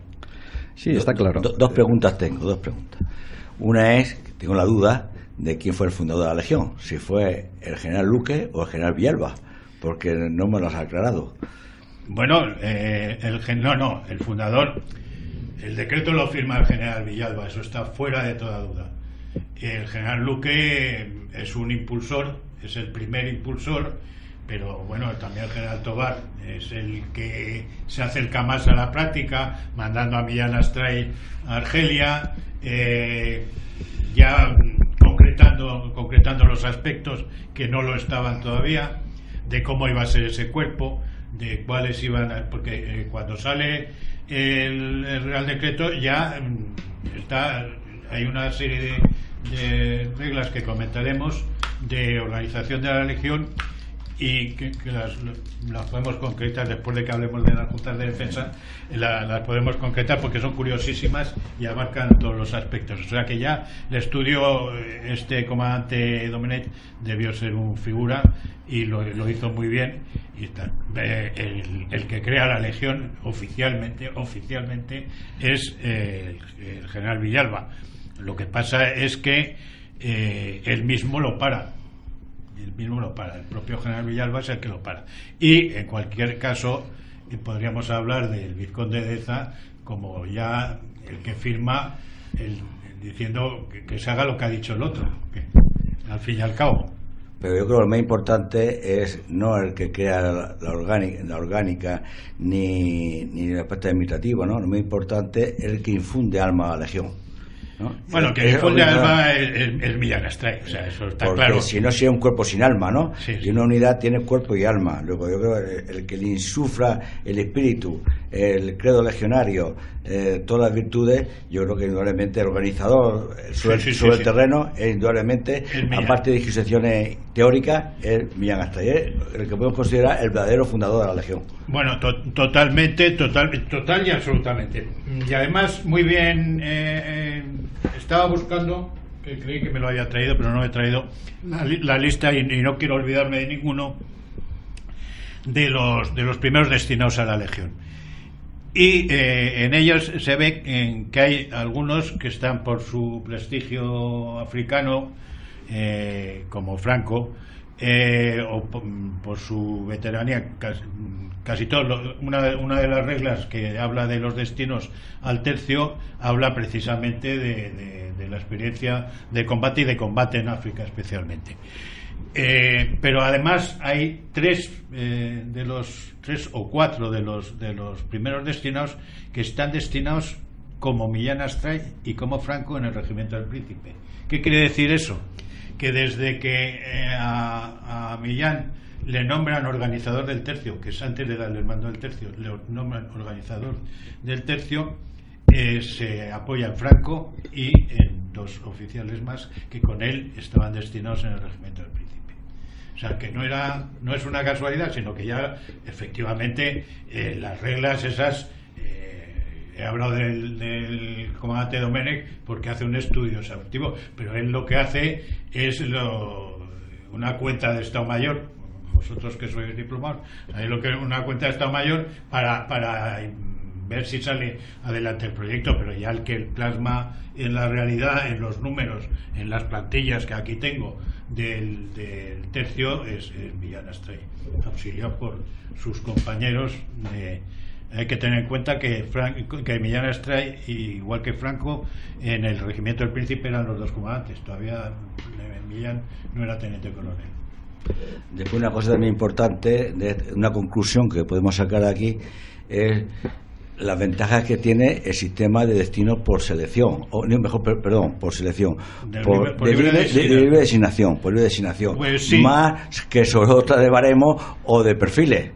Sí, está claro. Dos preguntas tengo, 2 preguntas. Una es, tengo la duda de quién fue el fundador de la Legión, si fue el general Luque o el general Villalba, porque no me lo has aclarado. Bueno, el fundador, el decreto lo firma el general Villalba, eso está fuera de toda duda. El general Luque es un impulsor, es el primer impulsor, pero bueno, también el general Tobar es el que se acerca más a la práctica, mandando a Millán Astray a Argelia, ya concretando los aspectos que no lo estaban todavía, de cómo iba a ser ese cuerpo, de cuáles iban a, porque cuando sale el Real Decreto ya hay una serie de reglas que comentaremos de organización de la Legión y que las podemos concretar después de que hablemos de las juntas de defensa. Las podemos concretar porque son curiosísimas y abarcan todos los aspectos. O sea que ya el estudio, este comandante Domenech debió ser un figura y lo hizo muy bien. Y está. El que crea la Legión oficialmente es el general Villalba. Lo que pasa es que él mismo lo para. El propio general Villalba es el que lo para. Y en cualquier caso podríamos hablar del vizconde de Deza como ya el que firma diciendo que se haga lo que ha dicho el otro, al fin y al cabo. Pero yo creo que lo más importante es no el que crea la orgánica ni la parte administrativa, ¿no? Lo más importante es el que infunde alma a la Legión, ¿no? Bueno, que difunde alma es Millán Astray, o sea, eso está porque claro. Si no sería un cuerpo sin alma, ¿no? Sí. Y una unidad tiene cuerpo y alma. Luego yo creo que el que le insufla el espíritu, el credo legionario, todas las virtudes, yo creo que indudablemente el organizador sobre el terreno es indudablemente, aparte de disquisiciones teóricas, es Millán Astray, el que podemos considerar el verdadero fundador de la Legión. Bueno, total y absolutamente. Y además, muy bien, estaba buscando, que creí que me lo había traído, pero no me he traído la lista y no quiero olvidarme de ninguno de los primeros destinados a la Legión. Y en ellos se ve que hay algunos que están por su prestigio africano, como Franco, o por su veteranía, casi todo. Una de las reglas que habla de los destinos al tercio habla precisamente de la experiencia de combate y de combate en África especialmente. Pero además hay 3 o 4 de los primeros destinados que están destinados como Millán Astray y como Franco en el Regimiento del Príncipe. ¿Qué quiere decir eso? Que desde que a Millán le nombran organizador del tercio, que es antes de darle el mando del tercio, le nombran organizador del tercio, se apoya en Franco y en 2 oficiales más que con él estaban destinados en el Regimiento del Príncipe. O sea, que no es una casualidad, sino que ya efectivamente las reglas esas, he hablado del comandante comandante Domenech porque hace un estudio exhaustivo, pero él lo que hace es una cuenta de Estado Mayor. Vosotros que sois diplomados, sabéis lo que es una cuenta de Estado Mayor para ver si sale adelante el proyecto, pero ya el que plasma en la realidad, en los números, en las plantillas que aquí tengo del tercio es Millán Astray, auxiliado por sus compañeros. Hay que tener en cuenta que Millán Astray, igual que Franco, en el regimiento del Príncipe eran los dos comandantes. Todavía Millán no era teniente coronel. Después, una cosa también importante, una conclusión que podemos sacar aquí, es las ventajas que tiene el sistema de destino por selección, por selección, por libre designación, pues sí, más que sobre otra de baremo o de perfiles,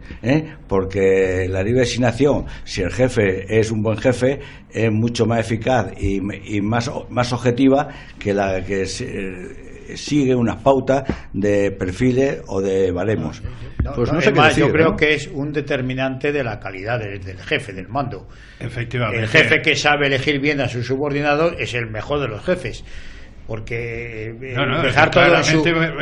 porque la libre designación, si el jefe es un buen jefe, es mucho más eficaz y más objetiva que la que sigue unas pautas de perfiles o de baremos. Yo creo que es un determinante de la calidad del jefe, del mando. Efectivamente. El jefe que sabe elegir bien a sus subordinados es el mejor de los jefes, porque dejar todo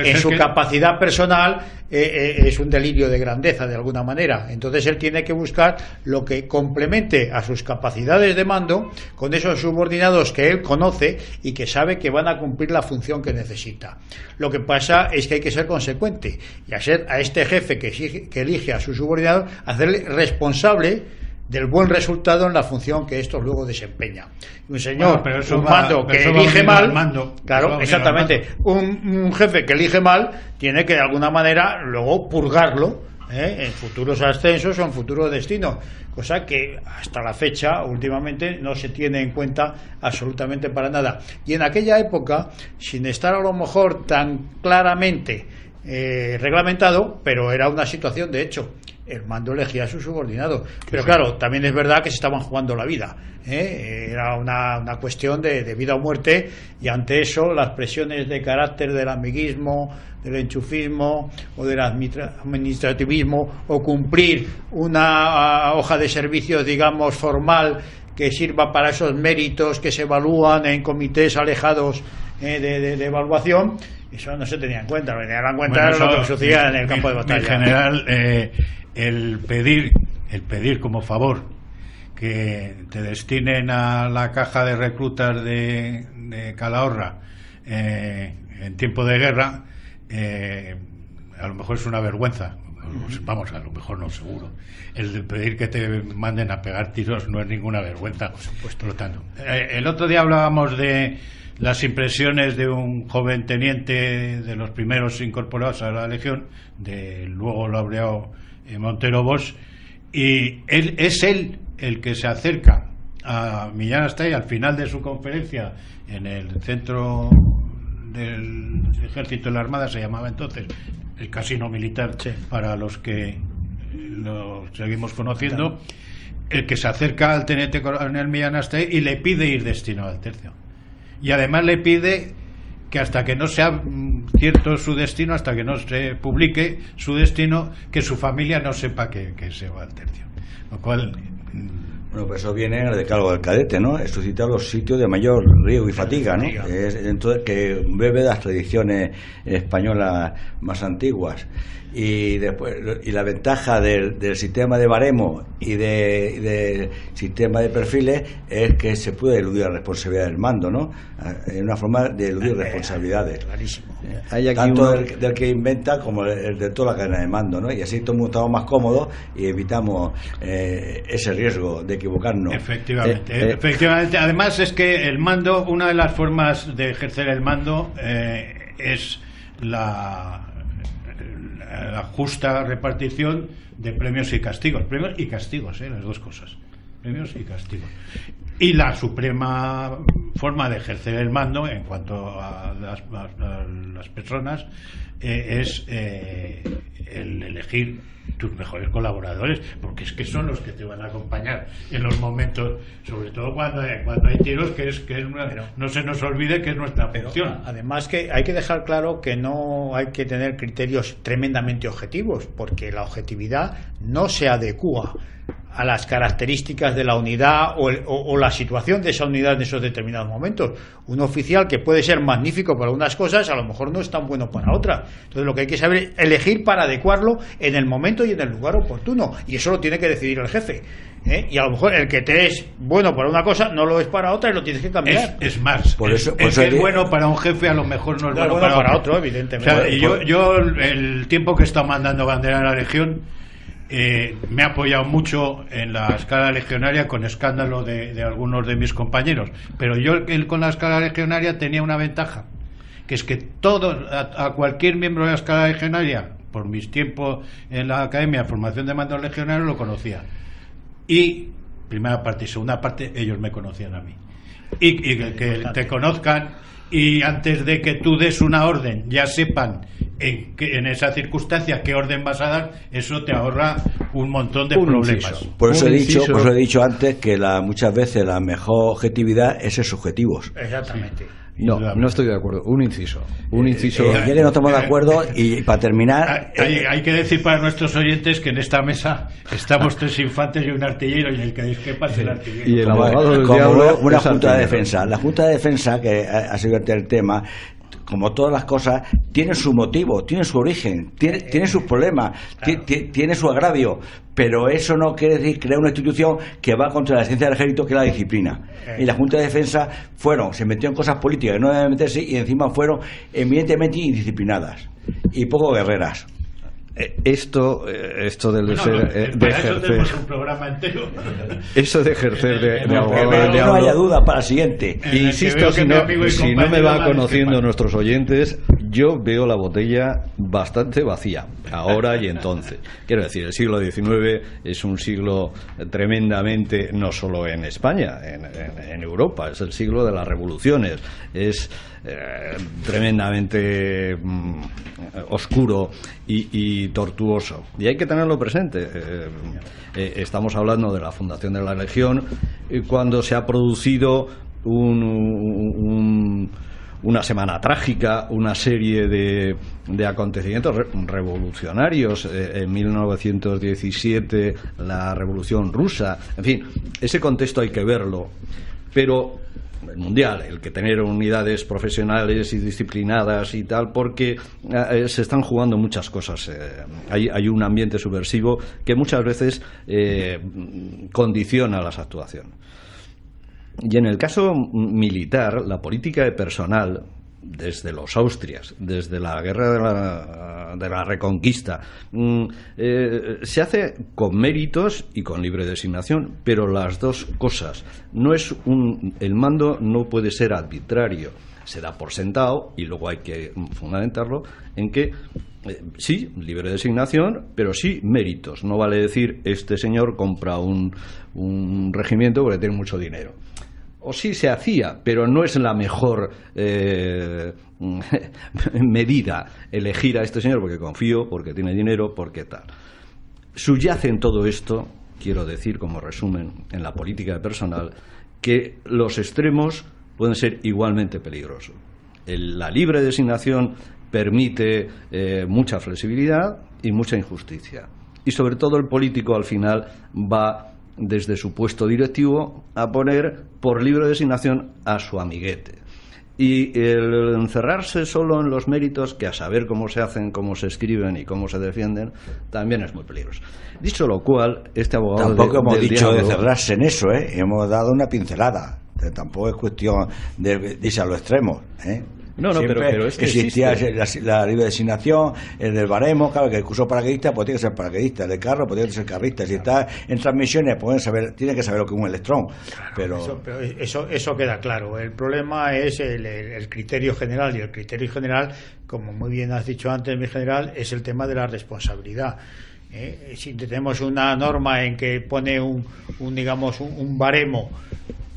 en su capacidad personal es un delirio de grandeza de alguna manera. Entonces él tiene que buscar lo que complemente a sus capacidades de mando con esos subordinados que él conoce y que sabe que van a cumplir la función que necesita. Lo que pasa es que hay que ser consecuente y a este jefe que elige a sus subordinados, hacerle responsable del buen resultado en la función que estos luego desempeñan. Un señor, un mando que elige mal, claro, exactamente, un jefe que elige mal tiene que de alguna manera luego purgarlo en futuros ascensos o en futuros destinos, cosa que hasta la fecha últimamente no se tiene en cuenta absolutamente para nada. Y en aquella época, sin estar a lo mejor tan claramente reglamentado, pero era una situación de hecho. El mando elegía a su subordinado, pero claro, también es verdad que se estaban jugando la vida, era una cuestión de vida o muerte, y ante eso las presiones de carácter del amiguismo, del enchufismo o del administrativismo, o cumplir una hoja de servicios, digamos, formal que sirva para esos méritos que se evalúan en comités alejados de evaluación, eso no se tenía en cuenta. Lo que tenían en cuenta lo que sucedía en el campo de batalla. En general, el pedir como favor que te destinen a la caja de reclutas de Calahorra en tiempo de guerra, a lo mejor es una vergüenza. Vamos, a lo mejor no, seguro. El de pedir que te manden a pegar tiros no es ninguna vergüenza, por supuesto. Por lo tanto, el otro día hablábamos de las impresiones de un joven teniente de los primeros incorporados a la Legión, del luego laureado Montero Bosch, y es él el que se acerca a Millán Astray al final de su conferencia en el centro del Ejército de la Armada, se llamaba entonces el Casino Militar, sí, para los que lo seguimos conociendo, el que se acerca al teniente coronel Millán Astray y le pide ir destinado al tercio, y además le pide que hasta que no sea cierto su destino, hasta que no se publique su destino, que su familia no sepa que se va al tercio. Lo cual... Bueno, pues eso viene en el decálogo del cadete, ¿no? Es suscitar los sitios de mayor riesgo y fatiga, ¿no? Entonces, que bebe de las tradiciones españolas más antiguas. Y después, y la ventaja del sistema de baremo y del sistema de perfiles es que se puede eludir la responsabilidad del mando, ¿no? Es una forma de eludir responsabilidades. Clarísimo. Tanto del que inventa como el de toda la cadena de mando, ¿no? Y así todos estamos más cómodos y evitamos ese riesgo de equivocarnos. Efectivamente. Efectivamente. Además es que el mando, una de las formas de ejercer el mando es la justa repartición de premios y castigos. Premios y castigos, las dos cosas. Premios y castigos. Y la suprema forma de ejercer el mando en cuanto a las personas es el elegir tus mejores colaboradores, porque es que son los que te van a acompañar en los momentos, sobre todo cuando hay tiros, no se nos olvide que es nuestra función. Además, que hay que dejar claro que no hay que tener criterios tremendamente objetivos, porque la objetividad no se adecúa a las características de la unidad o la situación de esa unidad en esos determinados momentos. Un oficial que puede ser magnífico para unas cosas, a lo mejor no es tan bueno para otras. Entonces lo que hay que saber es elegir para adecuarlo en el momento y en el lugar oportuno, y eso lo tiene que decidir el jefe. Y a lo mejor el que te es bueno para una cosa no lo es para otra y lo tienes que cambiar. Es más, el que es bueno para un jefe a lo mejor no es bueno para otro, evidentemente. O sea, yo el tiempo que he estado mandando bandera en la Legión, me ha apoyado mucho en la escala legionaria, con escándalo de algunos de mis compañeros, pero yo con la escala legionaria tenía una ventaja, que es que a cualquier miembro de la escala legionaria, por mis tiempos en la academia, formación de mandos legionarios, lo conocía. Y primera parte y segunda parte, ellos me conocían a mí. Y que te conozcan, y antes de que tú des una orden ya sepan en esa circunstancia qué orden vas a dar, eso te ahorra un montón de problemas. Por eso he dicho antes que muchas veces la mejor objetividad es ser subjetivos. Exactamente. No estoy de acuerdo. Un inciso. Ya que no estamos de acuerdo, y para terminar... Hay que decir para nuestros oyentes que en esta mesa estamos 3 infantes y un artillero, y el que discrepa es el artillero. Y el abogado del diablo, una Junta de Defensa. La Junta de Defensa, que ha sido el tema, como todas las cosas, tiene su motivo, tiene su origen, tiene sus problemas, claro, tiene su agravio, pero eso no quiere decir crear una institución que va contra la esencia del ejército, que es la disciplina. Y la Junta de Defensa se metió en cosas políticas que no deben meterse, y encima fueron evidentemente indisciplinadas y poco guerreras. Esto del ejercer, tenemos un programa entero. Eso de ejercer de abogado del diablo, no haya duda para el siguiente. Insisto, si no me va conociendo nuestros oyentes, yo veo la botella bastante vacía, ahora y entonces. Quiero decir, el siglo XIX es un siglo tremendamente, no solo en España, en Europa, es el siglo de las revoluciones, es tremendamente oscuro y tortuoso, y hay que tenerlo presente. Estamos hablando de la fundación de la Legión, cuando se ha producido una semana trágica, una serie de acontecimientos revolucionarios, en 1917 la Revolución Rusa, en fin, ese contexto hay que verlo, pero el mundial, el que tener unidades profesionales y disciplinadas y tal, porque se están jugando muchas cosas. Hay un ambiente subversivo que muchas veces condiciona las actuaciones. Y en el caso militar, la política de personal, desde los Austrias, desde la guerra de la Reconquista, se hace con méritos y con libre designación, pero las dos cosas. El mando no puede ser arbitrario, se da por sentado y luego hay que fundamentarlo en que sí, libre designación, pero sí méritos. No vale decir este señor compra un regimiento porque tiene mucho dinero. O sí se hacía, pero no es la mejor medida elegir a este señor porque confío, porque tiene dinero, porque tal. Subyace en todo esto, quiero decir como resumen, en la política de personal, que los extremos pueden ser igualmente peligrosos. La libre designación permite mucha flexibilidad y mucha injusticia. Y sobre todo el político al final va desde su puesto directivo a poner por libre designación a su amiguete. Y el encerrarse solo en los méritos, que a saber cómo se hacen, cómo se escriben y cómo se defienden, también es muy peligroso. Dicho lo cual, este abogado tampoco hemos dicho de cerrarse en eso, hemos dado una pincelada. Tampoco es cuestión de irse a los extremos, No, pero es que existía la libre designación, el del baremo, claro, que el curso paracaidista pues tiene que ser paracaidista, el de carro pues tiene que ser carrista, si está en transmisiones tiene que saber lo que es un electrón. Pero eso queda claro. El problema es el criterio general, y el criterio general, como muy bien has dicho antes, mi general, es el tema de la responsabilidad. Si tenemos una norma en que pone un baremo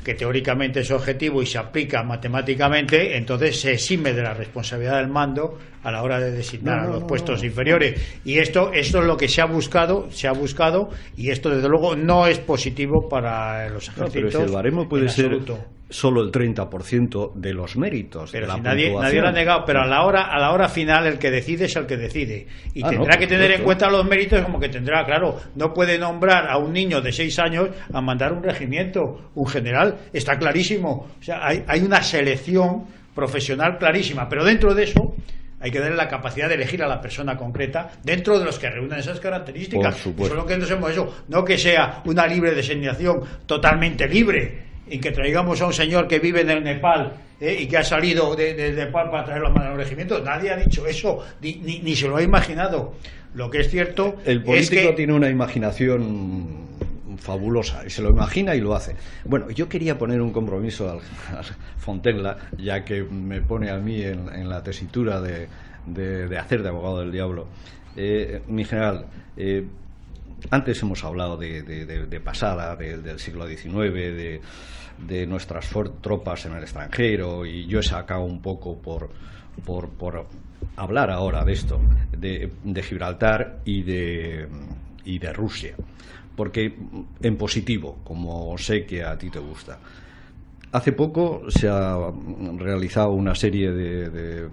que teóricamente es objetivo y se aplica matemáticamente, entonces se exime de la responsabilidad del mando a la hora de designar a los puestos inferiores. Y esto es lo que se ha buscado, y esto desde luego no es positivo para los ejércitos. Pero si el baremo puede ser solo el 30% de los méritos. Pero si nadie lo ha negado, pero a la hora final el que decide es el que decide. Y tendrá que tener en cuenta los méritos, como que tendrá, claro, no puede nombrar a un niño de 6 años a mandar un regimiento, un general, está clarísimo. O sea, hay una selección profesional clarísima, pero dentro de eso hay que darle la capacidad de elegir a la persona concreta dentro de los que reúnen esas características. Eso es lo que nos hemos hecho, no que sea una libre designación totalmente libre, y que traigamos a un señor que vive en el Nepal y que ha salido de Nepal para traerlo a los regimientos. Nadie ha dicho eso, ni se lo ha imaginado. Lo que es cierto el político es que tiene una imaginación fabulosa y se lo imagina y lo hace. Bueno, yo quería poner un compromiso al Fontenla, ya que me pone a mí en la tesitura de hacer de abogado del diablo. Mi general, antes hemos hablado de pasada, del siglo XIX, de nuestras tropas en el extranjero, y yo he sacado un poco por hablar ahora de esto, de Gibraltar y de Rusia, porque en positivo, como sé que a ti te gusta. Hace poco se ha realizado una serie de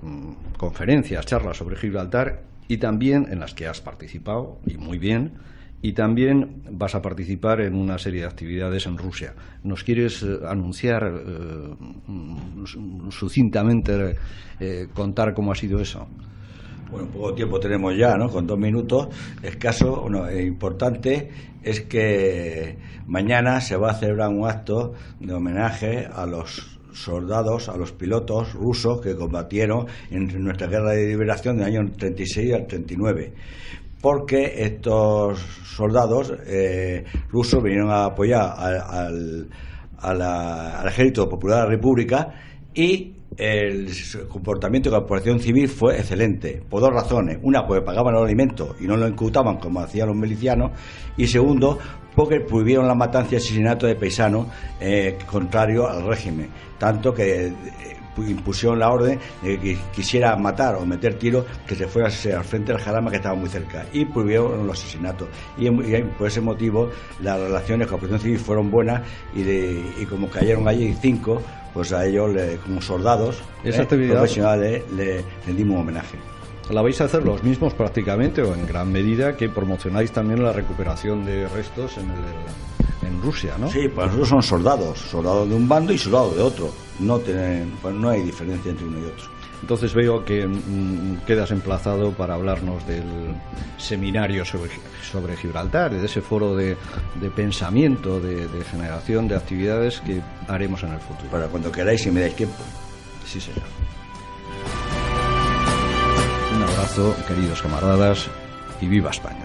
conferencias, charlas sobre Gibraltar, y también en las que has participado, y muy bien, y también vas a participar en una serie de actividades en Rusia. ¿Nos quieres anunciar sucintamente, contar cómo ha sido eso? Bueno, poco tiempo tenemos ya, ¿no? Con 2 minutos escaso. Importante es que mañana se va a celebrar un acto de homenaje a los soldados, a los pilotos rusos que combatieron en nuestra guerra de liberación del año 36 al 39. Porque estos soldados rusos vinieron a apoyar al Ejército Popular de la República, y el comportamiento de la población civil fue excelente, por 2 razones. Una, porque pagaban los alimentos y no lo imputaban como hacían los milicianos, y segundo, porque prohibieron la matanza y asesinato de paisanos contrario al régimen, tanto que impusieron la orden de que quisiera matar o meter tiros que se fuera al frente del Jarama, que estaba muy cerca, y prohibieron los asesinatos, y por ese motivo las relaciones con la población civil fueron buenas, y como cayeron allí 5, pues a ellos como soldados profesionales le rendimos homenaje. ¿La vais a hacer los mismos prácticamente, o en gran medida, que promocionáis también la recuperación de restos en Rusia, ¿no? Sí, pues nosotros son soldados de un bando y soldados de otro, no hay diferencia entre uno y otro. Entonces veo que quedas emplazado para hablarnos del seminario sobre Gibraltar, de ese foro de pensamiento, de generación de actividades que haremos en el futuro. Para cuando queráis y me dais tiempo. Sí, señor. Un abrazo, queridos camaradas, y viva España.